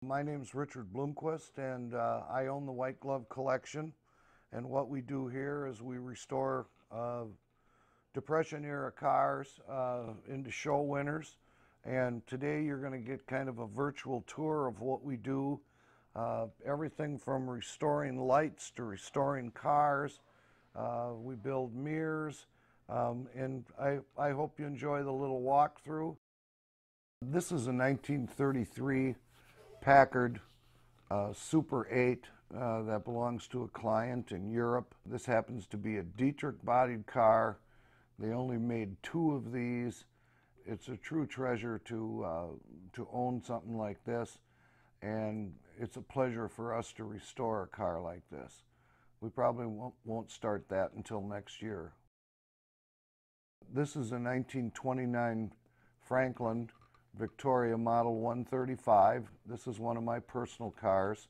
My name's Richard Bloomquist, and I own the White Glove Collection. And what we do here is we restore Depression-era cars into show winners. And today you're going to get kind of a virtual tour of what we do. Everything from restoring lights to restoring cars. We build mirrors, and I hope you enjoy the little walkthrough. This is a 1933 Packard Super 8 that belongs to a client in Europe. This happens to be a Dietrich-bodied car. They only made 2 of these. It's a true treasure to own something like this, and it's a pleasure for us to restore a car like this. We probably won't start that until next year. This is a 1929 Franklin Victoria Model 135. This is one of my personal cars.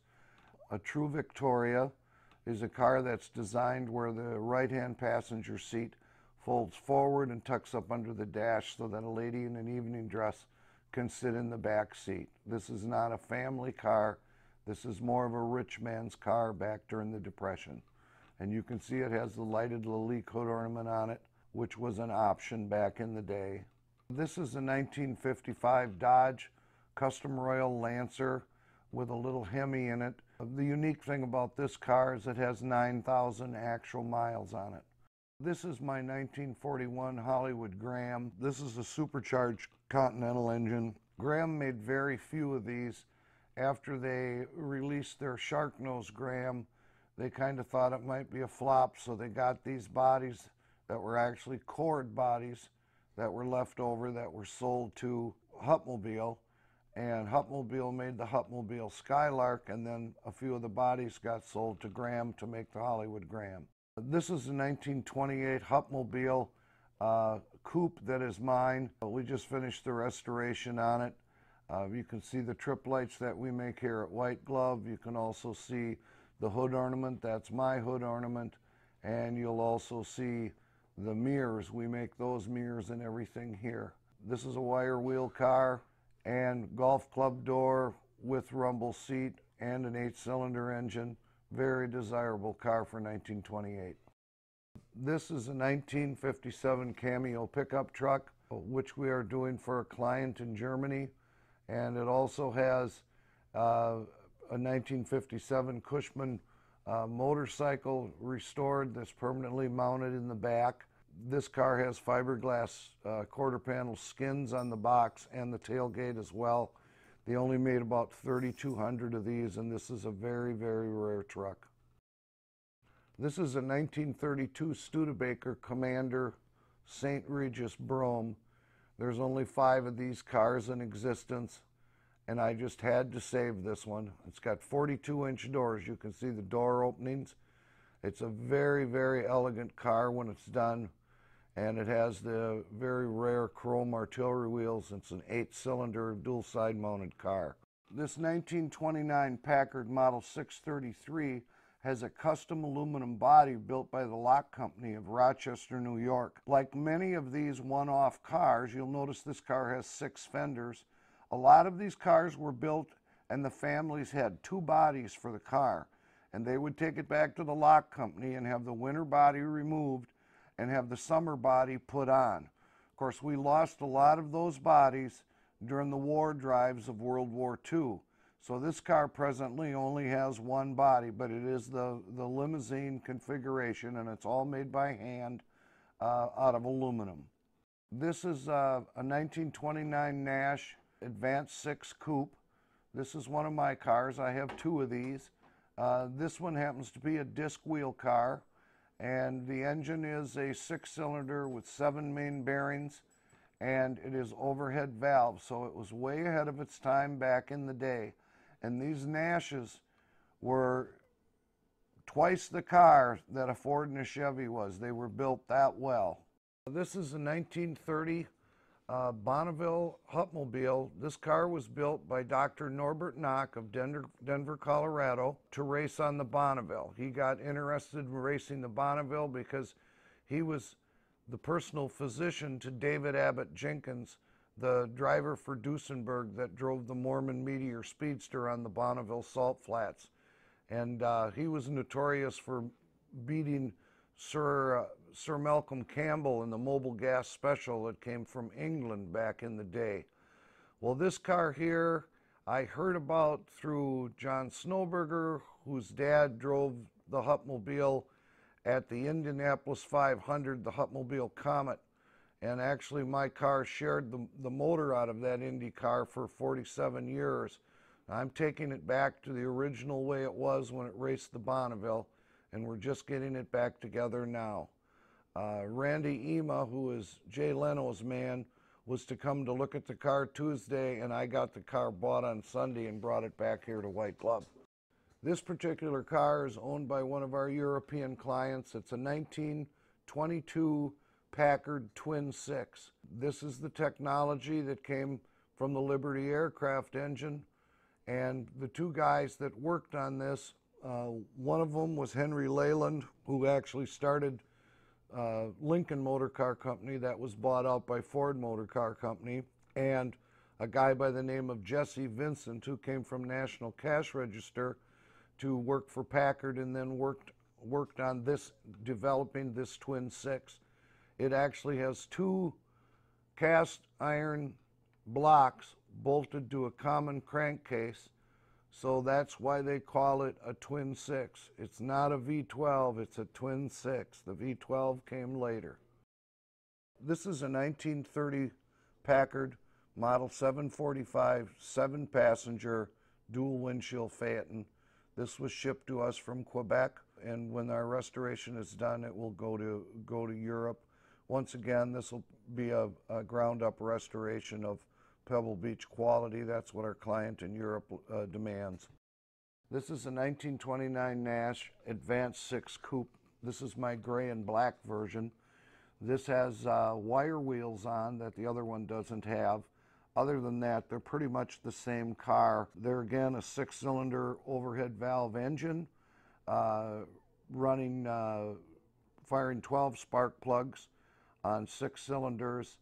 A true Victoria is a car that's designed where the right-hand passenger seat folds forward and tucks up under the dash so that a lady in an evening dress can sit in the back seat. This is not a family car. This is more of a rich man's car back during the Depression. And you can see it has the lighted Lalique hood ornament on it, which was an option back in the day. This is a 1955 Dodge Custom Royal Lancer with a little Hemi in it. The unique thing about this car is it has 9,000 actual miles on it. This is my 1941 Hollywood Graham. This is a supercharged Continental engine. Graham made very few of these. After they released their Shark Nose Graham, they kind of thought it might be a flop, so they got these bodies that were actually cord bodies that were left over that were sold to Hupmobile, and Hupmobile made the Hupmobile Skylark, and then a few of the bodies got sold to Graham to make the Hollywood Graham. This is a 1928 Hupmobile coupe that is mine. We just finished the restoration on it. You can see the trip lights that we make here at White Glove. You can also see the hood ornament. That's my hood ornament. And you'll also see the mirrors. We make those mirrors and everything here. This is a wire wheel car and golf club door with rumble seat and an 8-cylinder engine. Very desirable car for 1928. This is a 1957 Cameo pickup truck, which we are doing for a client in Germany. And it also has a 1957 Cushman motorcycle restored that's permanently mounted in the back. This car has fiberglass quarter panel skins on the box and the tailgate as well. They only made about 3,200 of these, and this is a very, very rare truck. This is a 1932 Studebaker Commander St. Regis Brougham. There's only 5 of these cars in existence, and I just had to save this one. It's got 42-inch doors. You can see the door openings. It's a very, very elegant car when it's done, and it has the very rare chrome artillery wheels. It's an 8-cylinder dual-side mounted car. This 1929 Packard Model 633 has a custom aluminum body built by the Lock Company of Rochester, New York. Like many of these one-off cars, you'll notice this car has 6 fenders. A lot of these cars were built and the families had 2 bodies for the car, and they would take it back to the Lock Company and have the winter body removed and have the summer body put on. Of course, we lost a lot of those bodies during the war drives of World War II. So this car presently only has 1 body, but it is the limousine configuration, and it's all made by hand out of aluminum. This is a 1929 Nash Advanced 6 Coupe. This is one of my cars. I have 2 of these. This one happens to be a disc wheel car, and the engine is a 6-cylinder with 7 main bearings, and it is overhead valve, so it was way ahead of its time back in the day. And these Nashes were twice the car that a Ford and a Chevy was. They were built that well. This is a 1930 Bonneville Hupmobile. This car was built by Dr. Norbert Knock of Denver, Colorado, to race on the Bonneville. He got interested in racing the Bonneville because he was the personal physician to David Abbott Jenkins, the driver for Duesenberg that drove the Mormon Meteor Speedster on the Bonneville Salt Flats. And he was notorious for beating Sir Malcolm Campbell in the Mobil Gas Special that came from England back in the day. Well, this car here I heard about through John Snowberger, whose dad drove the Hupmobile at the Indianapolis 500, the Hupmobile Comet. And actually my car shared the motor out of that Indy car for 47 years. I'm taking it back to the original way it was when it raced the Bonneville, and we're just getting it back together now. Randy Ema, who is Jay Leno's man, was to come to look at the car Tuesday, and I got the car bought on Sunday and brought it back here to White Glove. This particular car is owned by one of our European clients. It's a 1922 Packard Twin 6. This is the technology that came from the Liberty aircraft engine, and the two guys that worked on this, one of them was Henry Leyland, who actually started Lincoln Motor Car Company that was bought out by Ford Motor Car Company, and a guy by the name of Jesse Vincent, who came from National Cash Register to work for Packard, and then worked on this, developing this Twin 6. It actually has two cast iron blocks bolted to a common crankcase, so that's why they call it a Twin 6. It's not a V12, it's a Twin 6. The V12 came later. This is a 1930 Packard Model 745, 7-passenger, dual windshield Phaeton. This was shipped to us from Quebec, and when our restoration is done, it will go to Europe. Once again, this will be a ground-up restoration of Pebble Beach quality. That's what our client in Europe demands. This is a 1929 Nash Advanced 6 Coupe. This is my gray and black version. This has wire wheels on that the other one doesn't have. Other than that, they're pretty much the same car. They're again a 6-cylinder overhead valve engine, firing 12 spark plugs on 6 cylinders,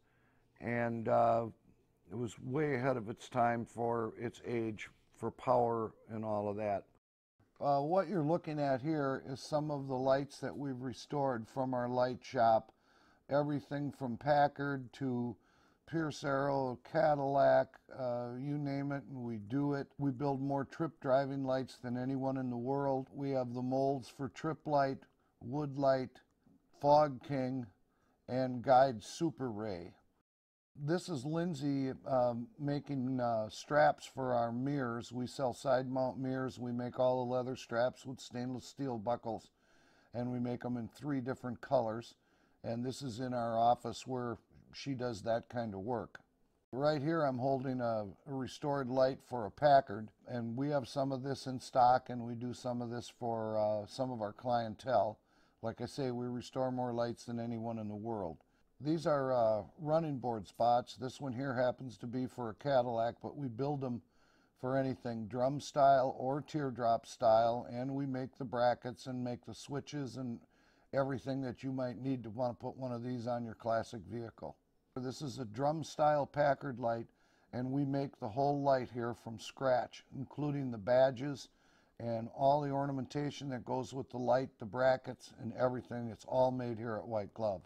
and it was way ahead of its time for its age, for power and all of that. What you're looking at here is some of the lights that we've restored from our light shop. Everything from Packard to Pierce Arrow, Cadillac, you name it, and we do it. We build more trip driving lights than anyone in the world. We have the molds for Trip Light, Wood Light, Fog King, and Guide Super Ray. This is Lindsay making straps for our mirrors. We sell side mount mirrors. We make all the leather straps with stainless steel buckles, and we make them in 3 different colors. And this is in our office where she does that kind of work. Right here I'm holding a restored light for a Packard, and we have some of this in stock, and we do some of this for some of our clientele. Like I say, we restore more lights than anyone in the world. These are running board spots. This one here happens to be for a Cadillac, but we build them for anything, drum style or teardrop style, and we make the brackets and make the switches and everything that you might need to want to put one of these on your classic vehicle. This is a drum style Packard light, and we make the whole light here from scratch, including the badges and all the ornamentation that goes with the light, the brackets, and everything. It's all made here at White Glove.